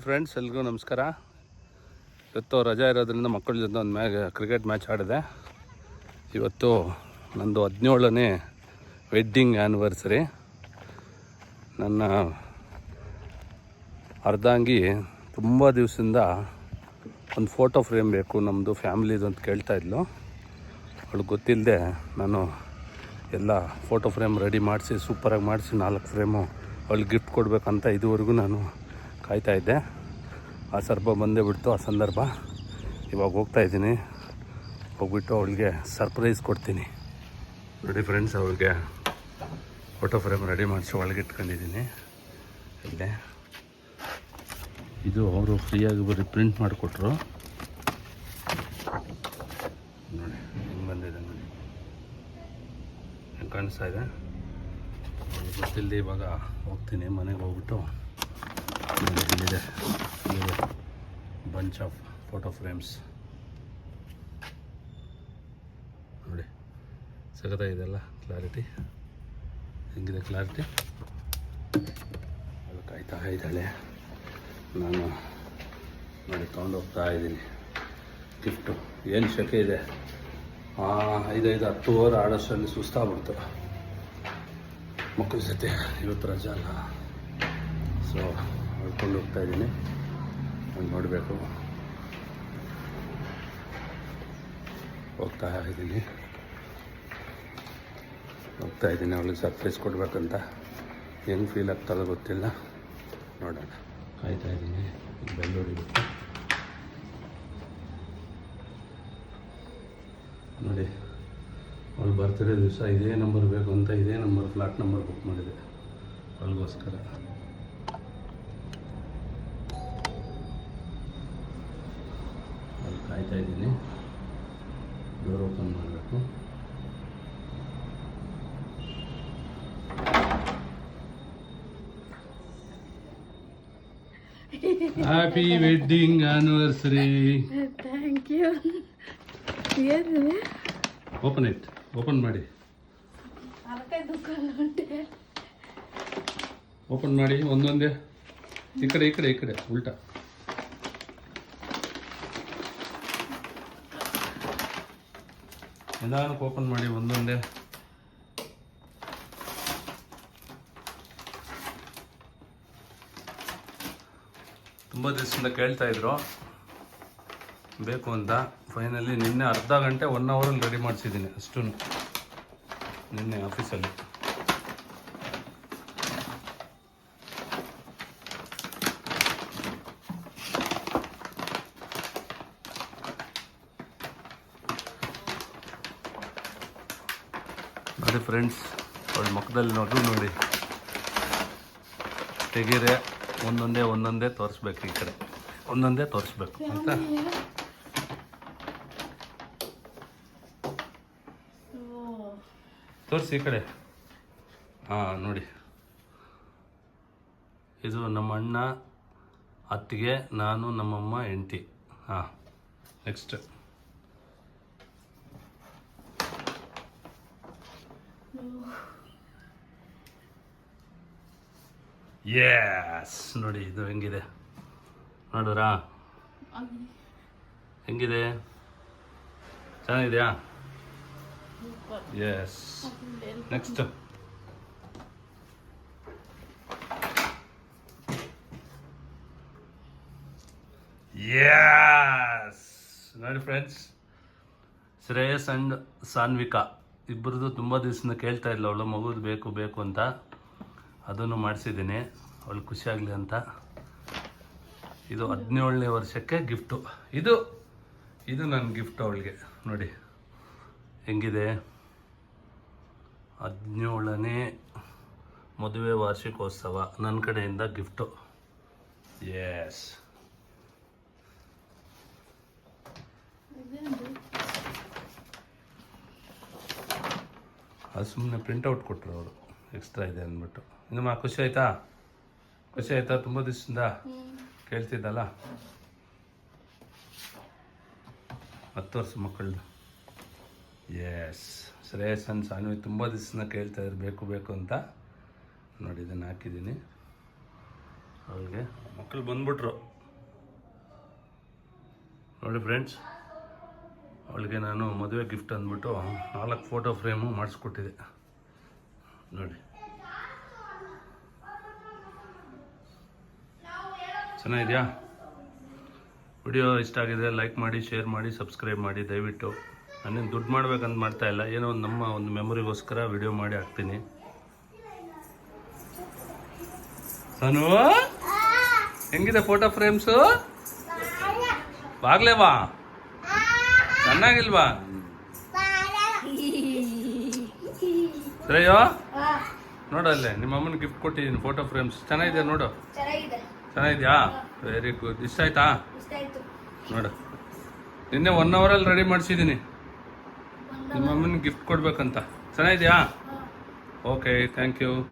Friends, ಎಲ್ರಿಗೂ ನಮಸ್ಕಾರ. ಇವತ್ತು ರಜಾ ಇರೋದ್ರಿಂದ ಮಕ್ಕಳ ಜೊತೆ ಒಂದು ಕ್ರಿಕೆಟ್ ಮ್ಯಾಚ್ ಆಡಿದೆ. ಇವತ್ತು ನಂದು 17ನೇ ವೆಡ್ಡಿಂಗ್ ಆ್ಯನಿವರ್ಸರಿ. ನನ್ನ ಅರ್ಧಾಂಗಿ ತುಂಬ ದಿವಸದಿಂದ ಒಂದು ಫೋಟೋ ಫ್ರೇಮ್ ಬೇಕು ನಮ್ಮದು ಫ್ಯಾಮಿಲಿದು ಅಂತ ಕೇಳ್ತಾಯಿದ್ಲು. ಅವಳಿಗೆ ಗೊತ್ತಿಲ್ಲದೆ ನಾನು ಎಲ್ಲ ಫೋಟೋ ಫ್ರೇಮ್ ರೆಡಿ ಮಾಡಿಸಿ ಸೂಪರಾಗಿ ಮಾಡಿಸಿ 4 ಫ್ರೇಮು ಅವಳಿಗೆ ಗಿಫ್ಟ್ ಕೊಡಬೇಕಂತ ಇದುವರೆಗೂ ನಾನು ಕಾಯ್ತಾಯಿದ್ದೆ. ಆ ಬಂದೇ ಬಿಡ್ತು ಆ ಸಂದರ್ಭ. ಇವಾಗ ಹೋಗ್ತಾಯಿದ್ದೀನಿ, ಹೋಗ್ಬಿಟ್ಟು ಅವಳಿಗೆ ಸರ್ಪ್ರೈಸ್ ಕೊಡ್ತೀನಿ. ನೋಡಿ ಫ್ರೆಂಡ್ಸ್, ಅವ್ರಿಗೆ ಫೋಟೋ ಫ್ರೇಮ್ ರೆಡಿ ಮಾಡಿಸಿ ಒಳಗೆ ಇಟ್ಕೊಂಡಿದ್ದೀನಿ. ಇಲ್ಲೇ ಇದು ಅವರು ಫ್ರೀಯಾಗಿ ಬರೀ ಪ್ರಿಂಟ್ ಮಾಡಿಕೊಟ್ರು. ನೋಡಿ ಹಿಂಗೆ ಬಂದಿದೆ, ನೋಡಿ ಹೆಂಗೆ ಕಾಣಿಸ್ತಾ ಇದೆ. ಗೊತ್ತಿಲ್ಲದೆ ಇವಾಗ ಹೋಗ್ತೀನಿ, ಮನೆಗೆ ಹೋಗ್ಬಿಟ್ಟು ಇಲ್ಲಿದೆ ಬಂಚ್ ಆಫ್ ಫೋಟೋ ಫ್ರೇಮ್ಸ್. ನೋಡಿ ಸಖತ್ತಾಗಿದೆಲ್ಲ ಕ್ಲಾರಿಟಿ. ಹೆಂಗಿದೆ ಕ್ಲಾರಿಟಿ? ಅದು ಕಾಯ್ತಾ ಇದ್ದಾಳೆ. ನಾನು ನೋಡಿ ತೊಗೊಂಡು ಹೋಗ್ತಾ ಇದ್ದೀನಿ ಗಿಫ್ಟು. ಏನು ಶೆಕೆ ಇದೆ, 5-10 ಓವರ್ ಆಡೋಷ್ಟರಲ್ಲಿ ಸುಸ್ತಾಗ್ಬಿಡ್ತು ಮಕ್ಕಳ ಜೊತೆ. ಇವತ್ತು ರಜಾ ಅಲ್ಲ, ಸೊ ಹೊಡ್ಕೊಂಡು ಹೋಗ್ತಾಯಿದ್ದೀನಿ. ನಾನು ನೋಡಬೇಕು, ಹೋಗ್ತಾ ಇದ್ದೀನಿ ಅವಳಿಗೆ ಸರ್ಪ್ರೈಸ್ ಕೊಡಬೇಕಂತ. ಹೆಂಗೆ ಫೀಲ್ ಆಗ್ತಾರೋ ಗೊತ್ತಿಲ್ಲ, ನೋಡೋಣ. ಕಾಯ್ತಾ ಇದ್ದೀನಿ. ಬೆಲ್ ಹೊಡಿಬೇಕು. ನೋಡಿ, ಅವಳು ಬರ್ತ್ಡೇ ದಿವಸ ಇದೇ ನಂಬರ್ ಬೇಕು ಅಂತ ಇದೇ ನಂಬರ್ ಫ್ಲಾಟ್ ನಂಬರ್ ಬುಕ್ ಮಾಡಿದೆ ಅವಳಿಗೋಸ್ಕರ. ಅಲ್ಲಿ ಕಾಯ್ತಾ ಇದ್ದೀನಿ. ಡೋರ್ ಓಪನ್ ಮಾಡಬೇಕು. Happy wedding anniversary. Thank you. Open it, open ಮಾಡಿ, ಓಪನ್ ಮಾಡಿ ಒಂದೊಂದೇ. ಈ ಕಡೆ ಉಲ್ಟಾ. ನಿಧಾನಕ್ಕೆ ಓಪನ್ ಮಾಡಿ ಒಂದೊಂದೇ. ತುಂಬ ದಿವಸದಿಂದ ಕೇಳ್ತಾ ಇದ್ರು ಬೇಕು ಅಂತ. ಫೈನಲಿ ನಿನ್ನೆ ಅರ್ಧ ಗಂಟೆ 1 ಅವರಲ್ಲಿ ರೆಡಿ ಮಾಡಿಸಿದ್ದೀನಿ ಅಷ್ಟು. ನಿನ್ನೆ ಆಫೀಸಲ್ಲಿ ನೋಡಿ ಫ್ರೆಂಡ್ಸ್, ಅವಳ ಮುಖದಲ್ಲಿ ನೋಡಿ ತೆಗೀರೆ. ಒಂದೊಂದೇ ತೋರಿಸ್ಬೇಕು. ಈ ಕಡೆ ಒಂದೊಂದೇ ತೋರಿಸ್ಬೇಕು ಅಂತ. ತೋರಿಸಿ ಈ ಕಡೆ. ನೋಡಿ, ಇದು ನಮ್ಮ ಅಣ್ಣ, ಅತ್ತಿಗೆ, ನಾನು, ನಮ್ಮಮ್ಮ, ಹೆಂಡತಿ. Next yes. ನೋಡಿ ಇದು ಹೆಂಗಿದೆ ನೋಡಿದ್ರಾ? ಹೆಂಗಿದೆ? ಚೆನ್ನಾಗಿದೆಯಾ? ಯಸ್. Next yes. ನೋಡಿ ಫ್ರೆಂಡ್ಸ್, ಶ್ರೇಯಸ್ ಆ್ಯಂಡ್ ಸಾನ್ವಿಕಾ ಇಬ್ಬರದು ತುಂಬ ದಿವಸದಿಂದ ಕೇಳ್ತಾ ಇಲ್ಲ ಅವಳು ಮಗುದು ಬೇಕು ಅಂತ. ಅದನ್ನು ಮಾಡಿಸಿದ್ದೀನಿ ಅವಳು ಖುಷಿಯಾಗಲಿ ಅಂತ. ಇದು 17ನೇ ವರ್ಷಕ್ಕೆ ಗಿಫ್ಟು. ಇದು ನನ್ನ ಗಿಫ್ಟ್ ಅವಳಿಗೆ. ನೋಡಿ ಹೆಂಗಿದೆ? 17ನೇ ಮದುವೆ ವಾರ್ಷಿಕೋತ್ಸವ ನನ್ನ ಕಡೆಯಿಂದ ಗಿಫ್ಟು. ಎಸ್. ಅದು ಸುಮ್ಮನೆ ಪ್ರಿಂಟೌಟ್ ಕೊಟ್ಟರು ಅವರು, ಎಕ್ಸ್ಟ್ರಾ ಇದೆ ಅಂದ್ಬಿಟ್ಟು. ಇನ್ನಮ್ಮ ಖುಷಿ ಆಯ್ತಾ? ತುಂಬ ದಿವಸದಿಂದ ಕೇಳ್ತಿದ್ದಲ್ಲ. 10 ವರ್ಷ ಮಕ್ಕಳದು. ಎಸ್. ಶ್ರೇಯಸ್ ಆ್ಯಂಡ್ ಸಾನ್ವಿ ತುಂಬ ದಿವಸದಿಂದ ಕೇಳ್ತಾಯಿದ್ರು ಬೇಕು ಅಂತ. ನೋಡಿ ಇದನ್ನು ಹಾಕಿದ್ದೀನಿ. ಅವಳಿಗೆ ಮಕ್ಕಳು ಬಂದ್ಬಿಟ್ರು ನೋಡಿ ಫ್ರೆಂಡ್ಸ್. ಅವಳಿಗೆ ನಾನು ಮದುವೆ ಗಿಫ್ಟ್ ಅಂದ್ಬಿಟ್ಟು 4 ಫೋಟೋ ಫ್ರೇಮು ಮಾಡಿಸ್ಕೊಟ್ಟಿದ್ದೆ ನೋಡಿ. ಚೆನ್ನಾಗಿದೆಯಾ? ವಿಡಿಯೋ ಇಷ್ಟ ಆಗಿದ್ರೆ ಲೈಕ್ ಮಾಡಿ, ಶೇರ್ ಮಾಡಿ, ಸಬ್ಸ್ಕ್ರೈಬ್ ಮಾಡಿ ದಯವಿಟ್ಟು. ನಾನೇನು ದುಡ್ಡು ಮಾಡ್ಬೇಕಂತ ಮಾಡ್ತಾ ಇಲ್ಲ, ಏನೋ ಒಂದು ನಮ್ಮ ಒಂದು ಮೆಮೊರಿಗೋಸ್ಕರ ವಿಡಿಯೋ ಮಾಡಿ ಹಾಕ್ತೀನಿ. ಸನು ಹೆಂಗಿದೆ ಫೋಟೋ ಫ್ರೇಮ್ಸು? ಬಾಗ್ಲೇವಾ ಚೆನ್ನಾಗಿಲ್ವಾ? ಶ್ರೇಯೋ ನೋಡಲ್ಲೇ ನಿಮ್ಮ ಅಮ್ಮನ ಗಿಫ್ಟ್ ಕೊಟ್ಟಿದ್ದೀನಿ ಫೋಟೋ ಫ್ರೇಮ್ಸ್. ಚೆನ್ನಾಗಿದೆ ನೋಡು. ಚೆನ್ನಾಗಿದ್ಯಾ? Very good. ಇಷ್ಟ ಆಯ್ತಾ? ನೋಡು, ನಿನ್ನೆ 1 ಅವರಲ್ಲಿ ರೆಡಿ ಮಾಡಿಸಿದ್ದೀನಿ ನಿಮ್ಮ ಅಮ್ಮನ ಗಿಫ್ಟ್ ಕೊಡ್ಬೇಕಂತ. ಚೆನ್ನಾಗಿದ್ಯಾ? Okay, thank you.